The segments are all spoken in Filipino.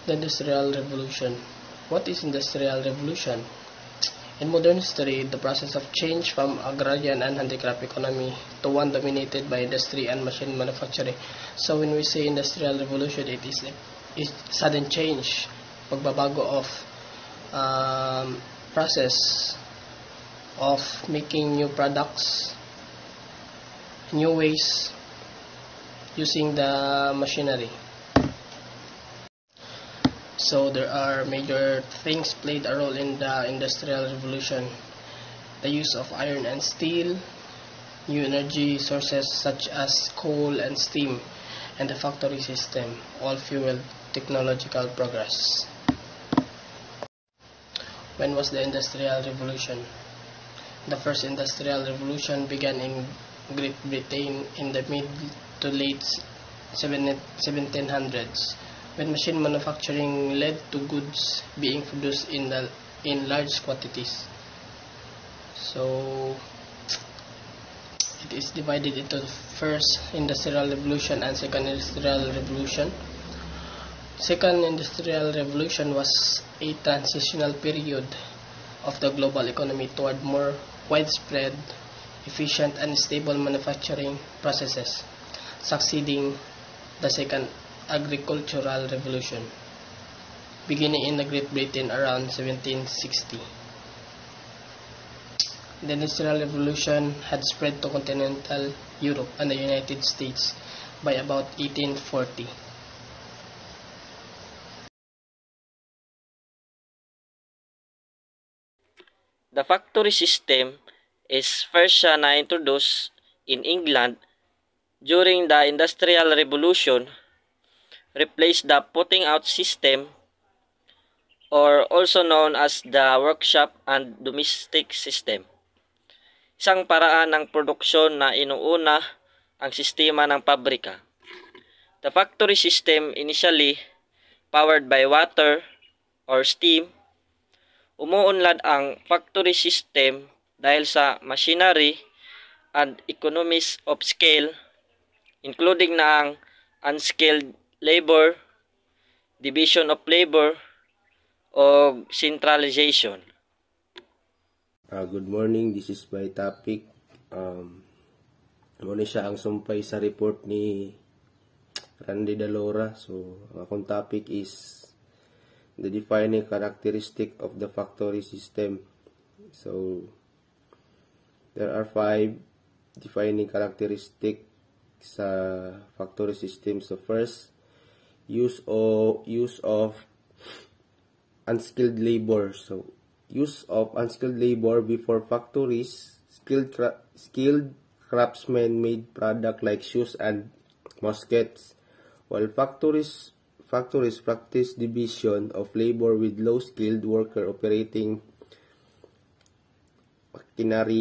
The Industrial Revolution. What is Industrial Revolution? In modern history, the process of change from agrarian and handicraft economy to one dominated by industry and machine manufacturing. So when we say Industrial Revolution, it is sudden change, pagbabago of process of making new products, new ways using the machinery. So there are major things played a role in the Industrial Revolution. The use of iron and steel, new energy sources such as coal and steam, and the factory system, all fueled technological progress. When was the Industrial Revolution? The first Industrial Revolution began in Great Britain in the mid to late 1700s, when machine manufacturing led to goods being produced in large quantities. So it is divided into the first Industrial Revolution and second Industrial Revolution. Second Industrial Revolution was a transitional period of the global economy toward more widespread, efficient, and stable manufacturing processes, succeeding the second Agricultural Revolution, beginning in Great Britain around 1760. The Industrial Revolution had spread to continental Europe and the United States by about 1840. The factory system is first na-introduced in England during the Industrial Revolution, replaced the putting out system, or also known as the workshop and domestic system. Isang paraan ng produksyon na inuuna ang sistema ng pabrika. The factory system, initially powered by water or steam, umuunlad ang factory system dahil sa machinery and economies of scale, including na ang unskilled labor, division of labor, o centralization. Good morning, this is my topic. Muna siya ang sumpay sa report ni Randy Dalora. So, akong topic is the defining characteristic of the factory system. So, there are 5 defining characteristics sa factory system. So, first, use of unskilled labor. So, use of unskilled labor before factories, skilled craftsmen made product like shoes and muskets, while factories practice division of labor with low-skilled worker operating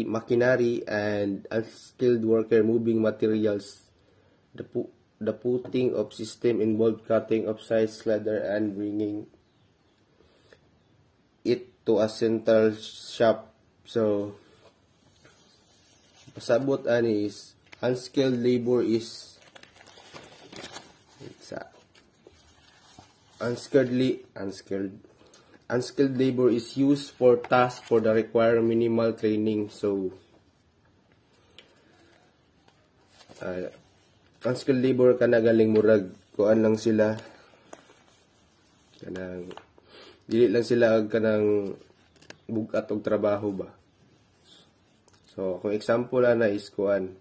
machinery and unskilled worker moving materials. The putting of system involved cutting of size ladder and bringing it to a central shop. So, pasabot ani is unskilled labor is unskilled labor is used for tasks for the require minimal training. So, unskilled labor kana galing murag kuan lang sila kanang dili lang sila kanang bugat og trabaho ba. So kung example ana is kuan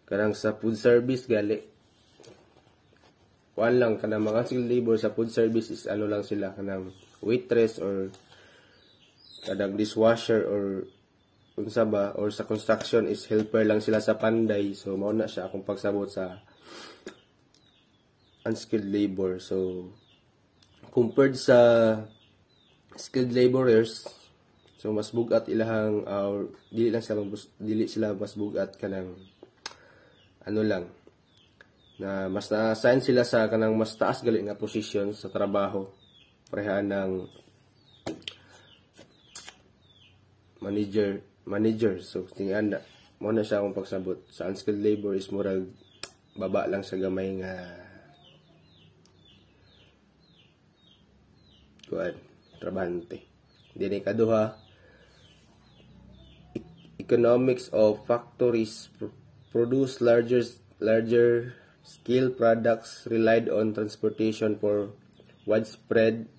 kanang sa food service gali kuan lang kanang mga skilled labor sa food service is ano lang sila kanang waitress or kanang dishwasher or unsa ba, or sa construction is helper lang sila sa panday. So mao na siya akong pagsabot sa unskilled labor. So compared sa skilled laborers, so mas bugat ilahang or dili sila mas bugat kanang ano lang na mas na-assign sila sa kanang mas taas gali nga position sa trabaho pareha ng manager. So tingnan na mo na siya akong pagsabot sa unskilled labor is murag baba lang sa gamay nga kuan trabahante. Then ikaduha, economics of factories produce larger scale products relied on transportation for widespread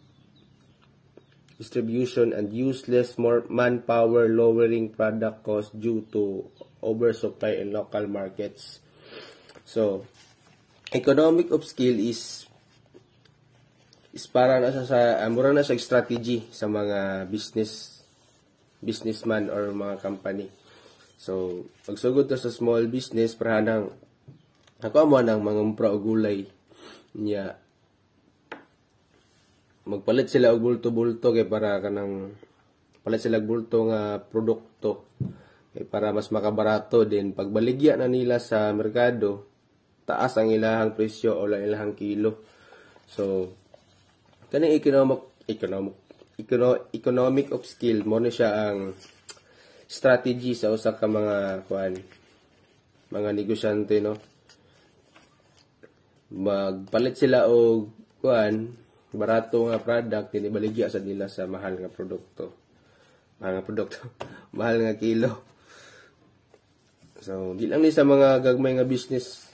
distribution and use less more manpower, lowering product cost due to oversupply in local markets. So, economic of scale is para na sa mura na siya strategy sa mga businessman or mga company. So, pagsugod ka sa small business, para ako mo ng mga umpra o gulay niya, magpalit sila og bulto-bulto kay para kanang palit sila og bulto nga produkto kay para mas makabarato din. Pagbaligya na nila sa merkado, taas ang ilahang presyo o ilahang kilo. So, kaning economic of scale mo na siya ang strategy sa usa ka mga negosyante, no. Magpalit sila og barato nga product, tinibaligya sa nila sa mahal nga produkto. Mahal nga kilo. So, di lang ni sa mga gagmay nga business,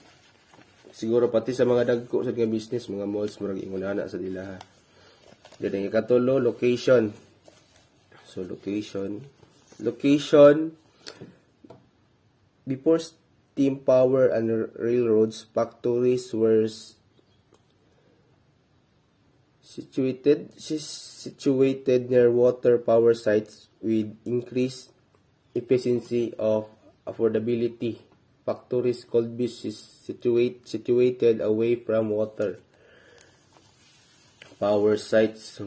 siguro pati sa mga dagko sa nga business, mga malls, murag ingunana sa nila. Then, ikatulo, location. So, location, before steam power and railroads, factories were situated near water power sites with increased efficiency of affordability. Factories could be situated away from water power sites. So,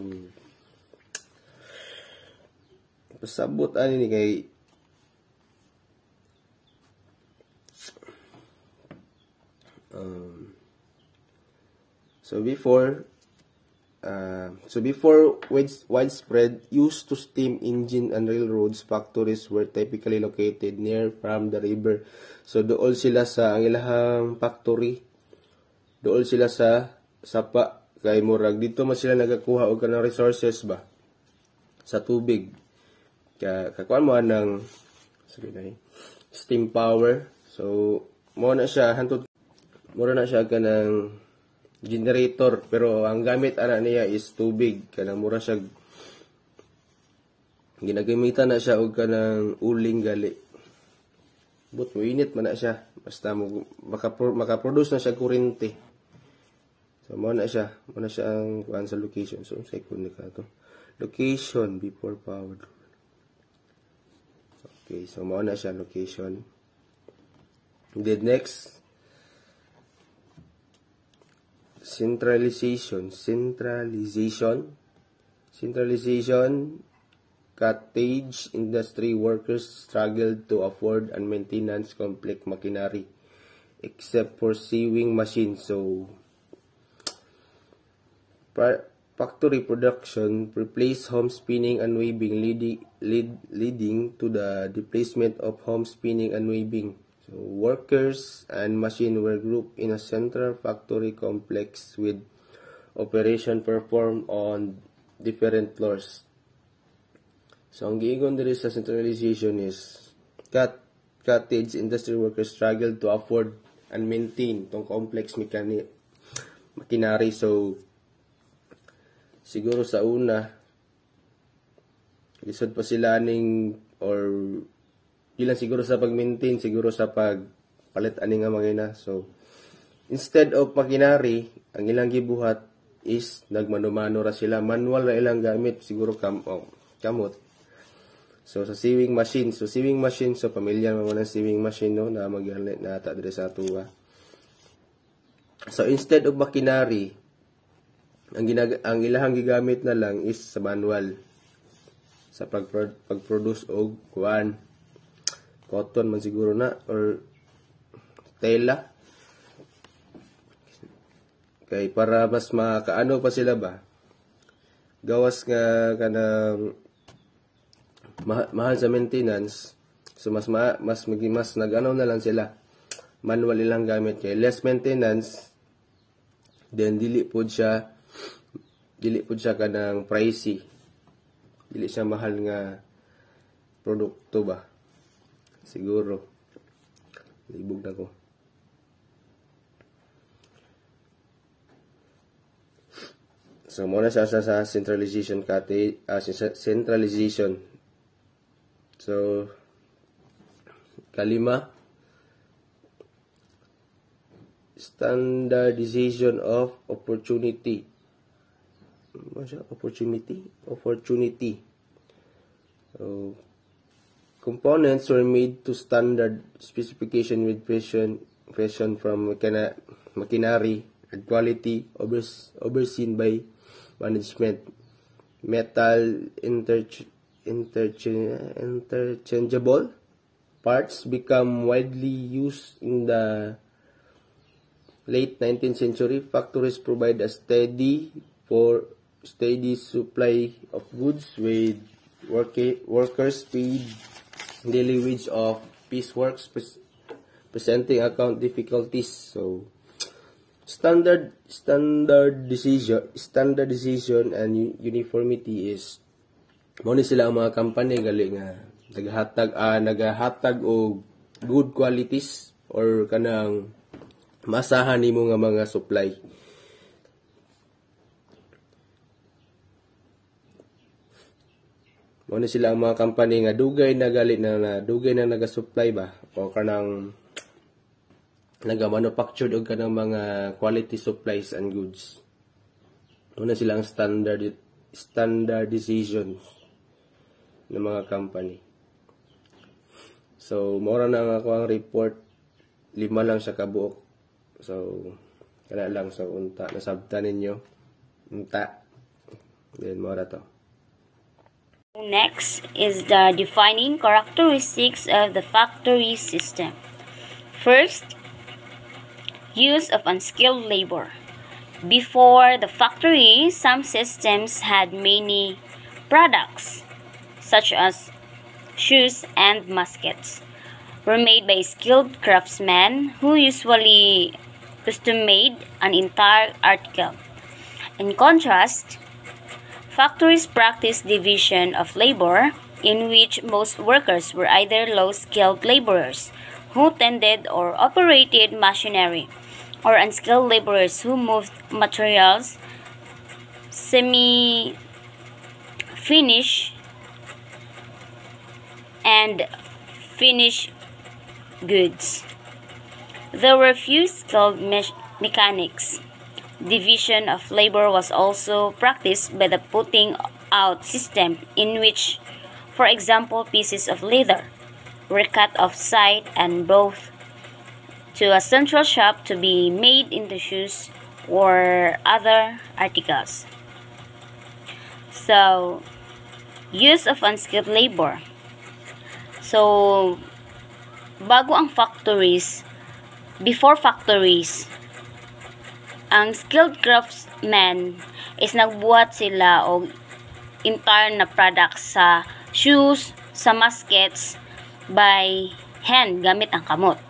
pasabot ani ni kay before widespread use to steam engine and railroads, factories were typically located near from the river. So dool sila sa ang ilahang factory, dool sila sa sapa kay murag dito man sila nagakuha og kanang resources ba sa tubig. Kakuan mo ng steam power. So mo na siya kanang generator, pero ang gamit niya is tubig. Kanang mura siya ginagamitan na siya og kanang uling gali. But mainit man na siya, basta makaproduce na siya kuryente. So mo na siya ang kuan sa location. So second ka to. Location before power. Okay, so mo na siya location. Then next, centralization, cottage industry workers struggled to afford and maintenance complex machinery except for sewing machines. So factory production replaced home spinning and weaving, leading to the displacement of home spinning and weaving. So workers and machine were grouped in a central factory complex with operation performed on different floors. So ang giingon diri sa centralization is cottage industry workers struggled to afford and maintain tong complex machinery. So siguro sa una lisod pa sila or ilan siguro sa pag-maintain, siguro sa pagpalit ani nga mga. So instead of machinery, ang ilang gibuhat is nagmanumano ra sila, manual ra ilang gamit, siguro kamot. So sa sewing machine, so pamilyar mo ng sewing machine, no, na magyanit na ata dire sa tuwa. So instead of machinery, ang ilahang gigamit na lang is sa manual sa pag-produce og cotton man siguro na or tela. Kay para mas makaano pa sila ba, gawas nga kanang mahal sa maintenance. So mas nag-ano na lang sila, manual ilang gamit kay less maintenance, then dili dili pud siya kanang pricey. Dili siya mahal nga produkto ba. Siguro. Libog na ko. So, muna siya sa centralization centralization. So, kalima, standardization of opportunity. Ano siya? Opportunity. So, components were made to standard specification with precision from machinery and quality overseen by management. Metal interchangeable parts become widely used in the late 19th century. Factories provide a steady supply of goods with workers paid daily wage of piecework, presenting account difficulties. So standardization and uniformity is mo ni sila ang mga company gali nga nagahatag og good qualities or kanang masahan nimo nga mga supply. Mo ni sila ang mga company nga dugay na naga-supply ba o kanang naga-manufactured og kanang mga quality supplies and goods. Una silang standardization ng mga company. So, mora na nga ako ang report. 5 lang siya kabuok. So, kana lang sa unta. Nasabtan ninyo. Unta. Then, mora to. Next is the defining characteristics of the factory system. First, use of unskilled labor. Before the factory, some systems had many products, such as shoes and muskets, were made by skilled craftsmen who usually custom-made an entire article. In contrast, factories practiced division of labor, in which most workers were either low-skilled laborers who tended or operated machinery, or unskilled laborers who moved materials, semi-finished and finished goods. There were few skilled mechanics. Division of labor was also practiced by the putting out system, in which, for example, pieces of leather were cut off-site and brought to a central shop to be made into shoes or other articles. So, use of unskilled labor. So, before factories, ang skilled craftsmen is nagbuhat sila og entire na products sa shoes, sa muskets by hand gamit ang kamot.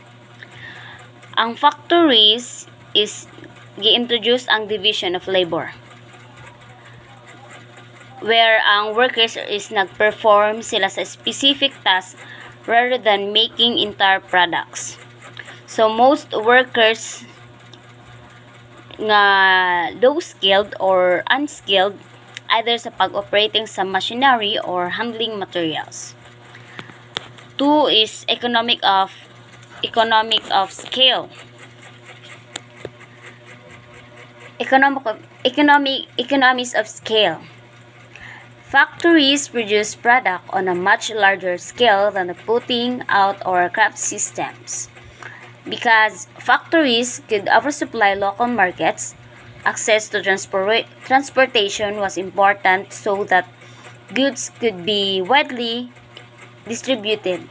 Ang factories is gi-introduce ang division of labor, where ang workers is nag-perform sila sa specific task rather than making entire products. So most workers nga low skilled or unskilled either sa pag-operating sa machinery or handling materials. 2 is economic of scale. Economies of scale. Factories produce product on a much larger scale than the putting out or craft systems. Because factories could oversupply local markets, access to transportation was important so that goods could be widely distributed.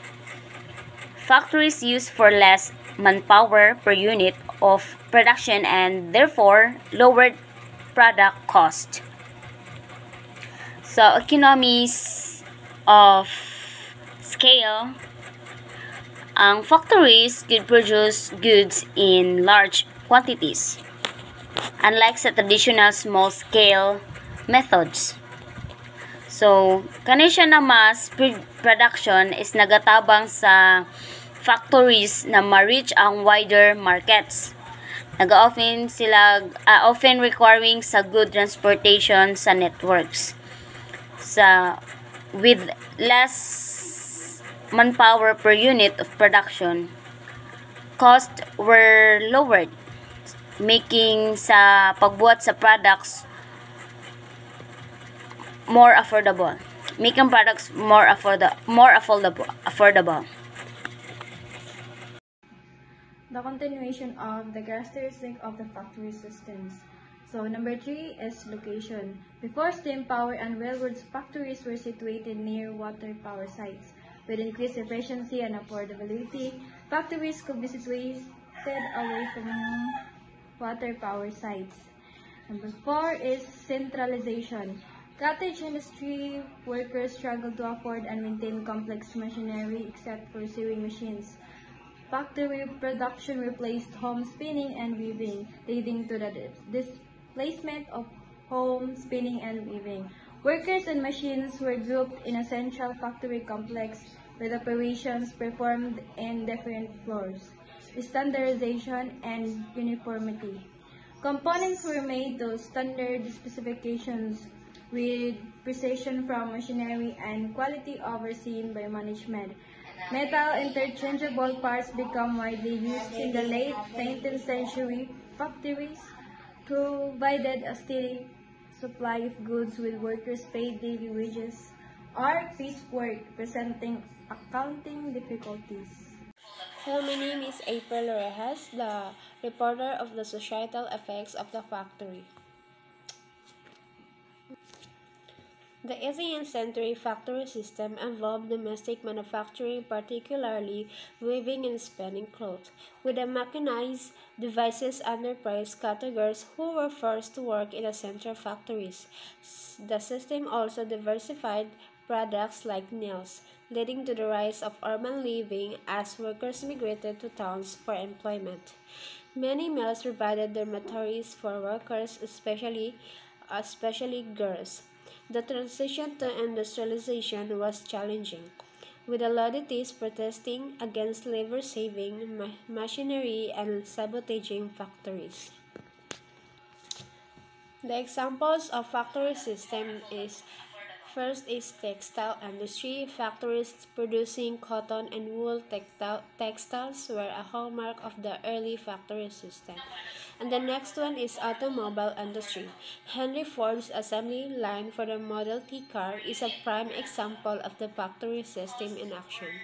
Factories used for less manpower per unit of production and therefore lowered product cost. So, economies of scale. Ang factories could produce goods in large quantities. Unlike sa traditional small-scale methods. So, kani siya na mass production is nagatabang sa factories na ma-reach ang wider markets. Often requiring sa good transportation sa networks. With less manpower per unit of production, costs were lowered, making sa pagbuhat sa products more affordable. Making products more affordable. The continuation of the characteristic of the factory systems. So number 3 is location. Before steam power and railroads, factories were situated near water power sites. With increased efficiency and affordability, factories could be situated away from water power sites. Number 4 is centralization. Cottage industry workers struggled to afford and maintain complex machinery except for sewing machines. Factory production replaced home spinning and weaving, leading to the displacement of home spinning and weaving. Workers and machines were grouped in a central factory complex with operations performed in different floors. Standardization and uniformity. Components were made to standard specifications with precision from machinery and quality overseen by management. Metal interchangeable parts become widely used in the late 19th century. Factories provided a steady supply of goods with workers paid daily wages or piecework, presenting accounting difficulties. Hello, my name is April Orejas, the reporter of the societal effects of the factory. The 18th century factory system involved domestic manufacturing, particularly weaving and spinning cloth, with the mechanized devices enterprise categories who were forced to work in the central factories. The system also diversified products like nails, leading to the rise of urban living as workers migrated to towns for employment. Many mills provided dormitories for workers, especially girls. The transition to industrialization was challenging, with the Laudites protesting against labor-saving machinery and sabotaging factories. The examples of factory system is first is textile industry. Factories producing cotton and wool textiles were a hallmark of the early factory system. And the next one is automobile industry. Henry Ford's assembly line for the Model T car is a prime example of the factory system in action.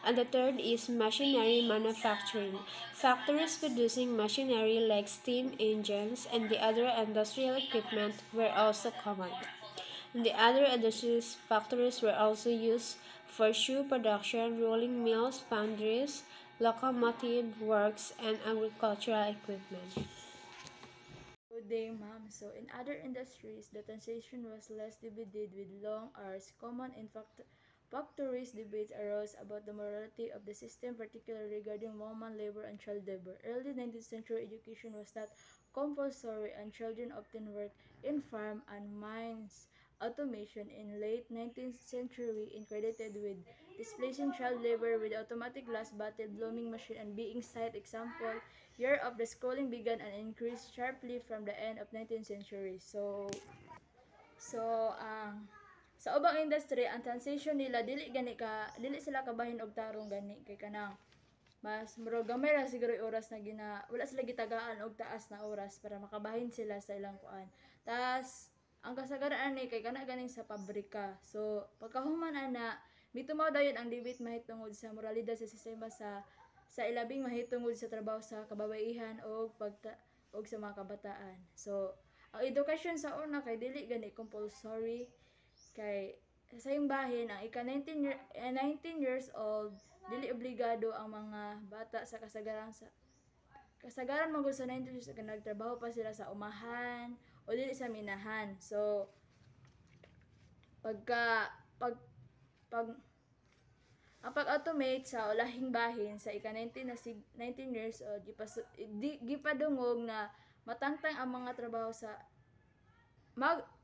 And the third is machinery manufacturing. Factories producing machinery like steam engines and the other industrial equipment were also common. And the other industries factories were also used for shoe production, rolling mills, foundries, locomotive works, and agricultural equipment. Good day, ma'am. So, in other industries, the transition was less divided with long hours. Common in factories, debates arose about the morality of the system, particularly regarding woman labor and child labor. Early 19th century education was not compulsory, and children often worked in farm and mines. Automation in late 19th century credited with displacing child labor with automatic glass bottle blooming machine and being side example. Year of the schooling began and increased sharply from the end of 19th century. Sa ubang industry, ang transition nila dili sila kabahin og tarong gani kay kanang mas muro gamay ra siguro oras na wala sila gitagaan og taas na oras para makabahin sila sa ilang kuan. Tas ang kasagaran ni kay kana ganing sa pabrika. So pagkahuman ana mitumaw dayon ang debate mahitungod sa moralidad sa sistema sa ilabing mahitungod sa trabaho sa kababaihan o sa mga kabataan. So ang edukasyon sa una kay dili gani compulsory kay sa iyong bahin ang 19 years old dili obligado ang mga bata sa kasagaran magud sa 19 years old nagtrabaho pa sila sa umahan o dili sa minahan. So ang pag-automate sa ulahing bahin sa ika-19 years old gipadungog na matangtang ang mga trabaho sa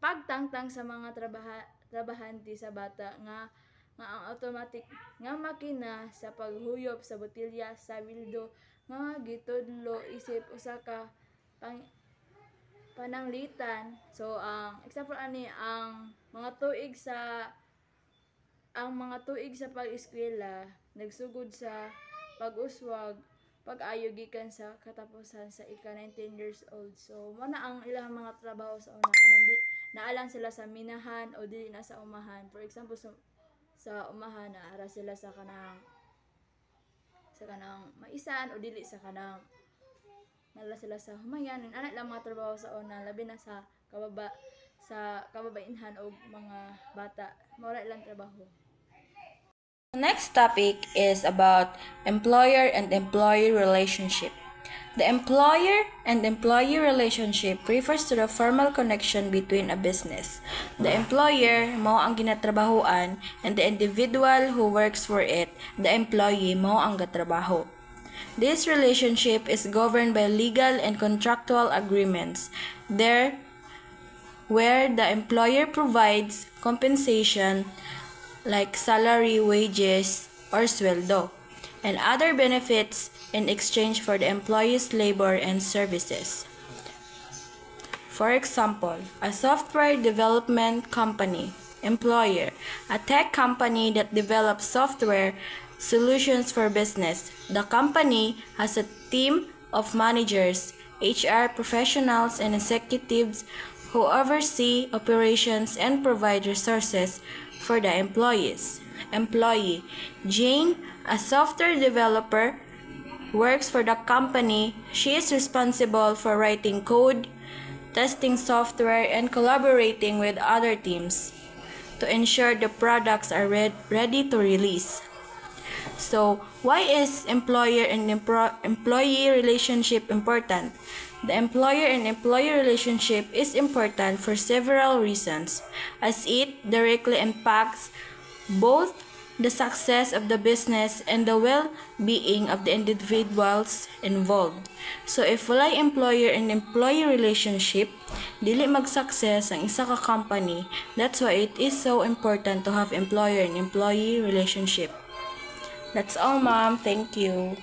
pagtangtang sa mga trabahante sa bata nga ang automatic nga makina sa paghuyop sa botelya sa wildo nga gitudlo isip usa ka pananglitan. So ang example ani ang mga tuig sa pag-eskwela nagsugod sa pag-uswag pag-ayo gikan sa katapusan sa ika 19 years old. So mo na ang ilang mga trabaho sa una kanang naalang sila sa minahan o dili na sa umahan. For example sa umahan naara sila sa kanang maisan o dili sa kanang nala sila sa humayan. Ana lang mga trabaho sa una labi na sa kababainhan o mga bata. Mao ilang trabaho. The next topic is about employer and employee relationship. The employer and employee relationship refers to the formal connection between a business. The employer mao ang ginatrabahoan and the individual who works for it, the employee mao ang gatrabaho. This relationship is governed by legal and contractual agreements where the employer provides compensation like salary, wages, or sweldo, and other benefits in exchange for the employee's labor and services. For example, a software development company, employer, a tech company that develops software solutions for business. The company has a team of managers, HR professionals, and executives who oversee operations and provide resources for the employees. Employee Jane, a software developer, works for the company. She is responsible for writing code, testing software, and collaborating with other teams to ensure the products are ready to release. So, why is employer and employee relationship important? The employer and employee relationship is important for several reasons, as it directly impacts both the success of the business and the well-being of the individuals involved. So if wala employer and employee relationship, dili mag-success ang isa ka company. That's why it is so important to have employer and employee relationship. That's all, ma'am. Thank you.